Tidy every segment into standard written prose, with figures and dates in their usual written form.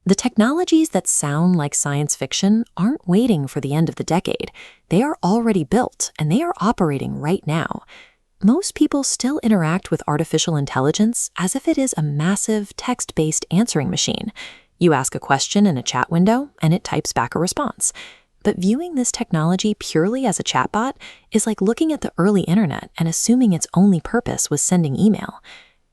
The technologies that sound like science fiction aren't waiting for the end of the decade. They are already built, and they are operating right now. Most people still interact with artificial intelligence as if it is a massive text-based answering machine. You ask a question in a chat window, and it types back a response. But viewing this technology purely as a chatbot is like looking at the early internet and assuming its only purpose was sending email.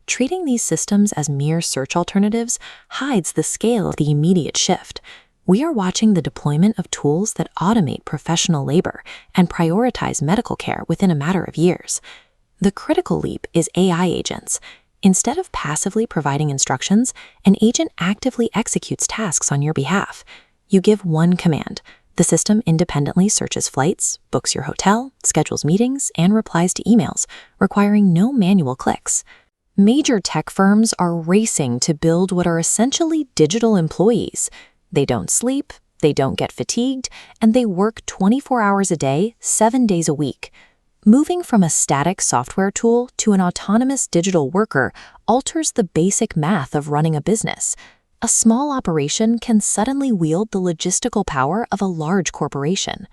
Treating these systems as mere search alternatives hides the scale of the immediate shift. We are watching the deployment of tools that automate professional labor and prioritize medical care within a matter of years. The critical leap is AI agents. Instead of passively providing instructions, an agent actively executes tasks on your behalf. You give one command. The system independently searches flights, books your hotel, schedules meetings, and replies to emails, requiring no manual clicks. Major tech firms are racing to build what are essentially digital employees. They don't sleep, they don't get fatigued, and they work 24 hours a day, 7 days a week. Moving from a static software tool to an autonomous digital worker alters the basic math of running a business. A small operation can suddenly wield the logistical power of a large corporation.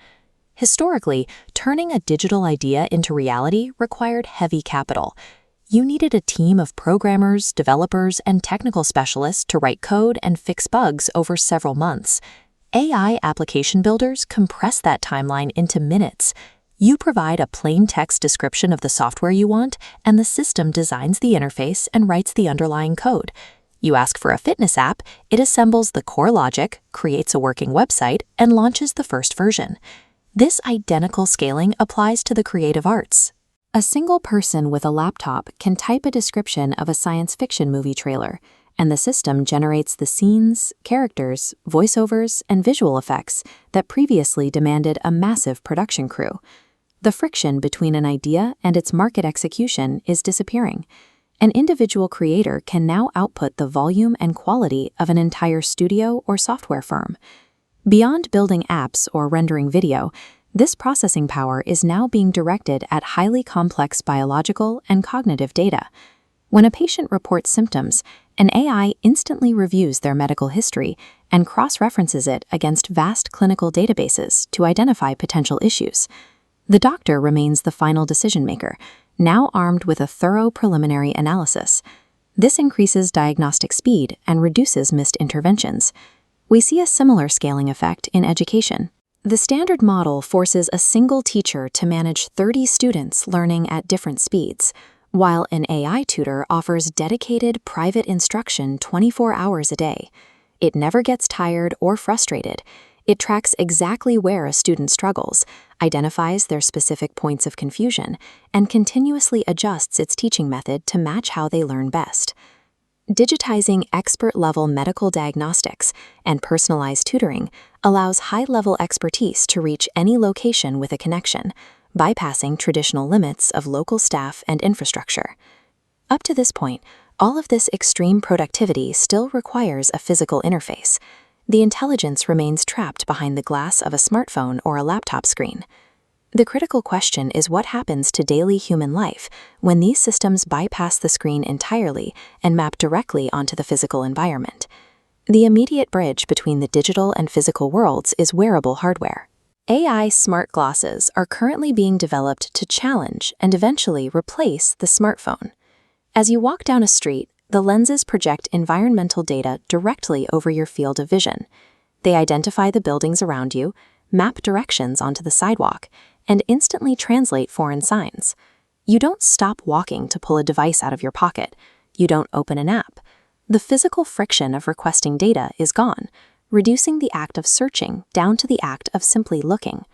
Historically, turning a digital idea into reality required heavy capital. You needed a team of programmers, developers, and technical specialists to write code and fix bugs over several months. AI application builders compress that timeline into minutes. You provide a plain text description of the software you want, and the system designs the interface and writes the underlying code. You ask for a fitness app, it assembles the core logic, creates a working website, and launches the first version. This identical scaling applies to the creative arts. A single person with a laptop can type a description of a science fiction movie trailer, and the system generates the scenes, characters, voiceovers, and visual effects that previously demanded a massive production crew. The friction between an idea and its market execution is disappearing. An individual creator can now output the volume and quality of an entire studio or software firm. Beyond building apps or rendering video, this processing power is now being directed at highly complex biological and cognitive data. When a patient reports symptoms, an AI instantly reviews their medical history and cross-references it against vast clinical databases to identify potential issues. The doctor remains the final decision-maker, now armed with a thorough preliminary analysis. This increases diagnostic speed and reduces missed interventions. We see a similar scaling effect in education. The standard model forces a single teacher to manage 30 students learning at different speeds, while an AI tutor offers dedicated private instruction 24 hours a day. It never gets tired or frustrated. It tracks exactly where a student struggles, identifies their specific points of confusion, and continuously adjusts its teaching method to match how they learn best. Digitizing expert-level medical diagnostics and personalized tutoring allows high-level expertise to reach any location with a connection, bypassing traditional limits of local staff and infrastructure. Up to this point, all of this extreme productivity still requires a physical interface. The intelligence remains trapped behind the glass of a smartphone or a laptop screen. The critical question is what happens to daily human life when these systems bypass the screen entirely and map directly onto the physical environment. The immediate bridge between the digital and physical worlds is wearable hardware. AI smart glasses are currently being developed to challenge and eventually replace the smartphone. As you walk down a street, the lenses project environmental data directly over your field of vision. They identify the buildings around you, map directions onto the sidewalk, and instantly translate foreign signs. You don't stop walking to pull a device out of your pocket. You don't open an app. The physical friction of requesting data is gone, reducing the act of searching down to the act of simply looking.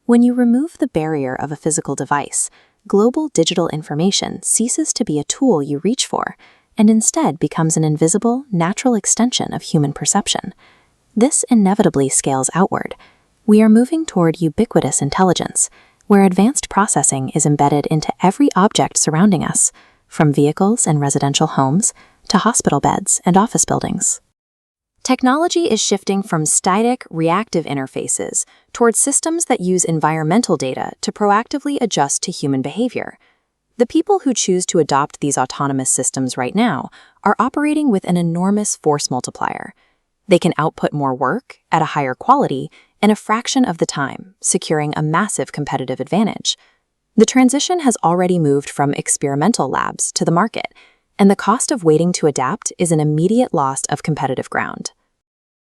When you remove the barrier of a physical device, global digital information ceases to be a tool you reach for and instead becomes an invisible, natural extension of human perception. This inevitably scales outward. We are moving toward ubiquitous intelligence, where advanced processing is embedded into every object surrounding us, from vehicles and residential homes to hospital beds and office buildings. Technology is shifting from static, reactive interfaces towards systems that use environmental data to proactively adjust to human behavior. The people who choose to adopt these autonomous systems right now are operating with an enormous force multiplier. They can output more work at a higher quality in a fraction of the time, securing a massive competitive advantage. The transition has already moved from experimental labs to the market, and the cost of waiting to adapt is an immediate loss of competitive ground.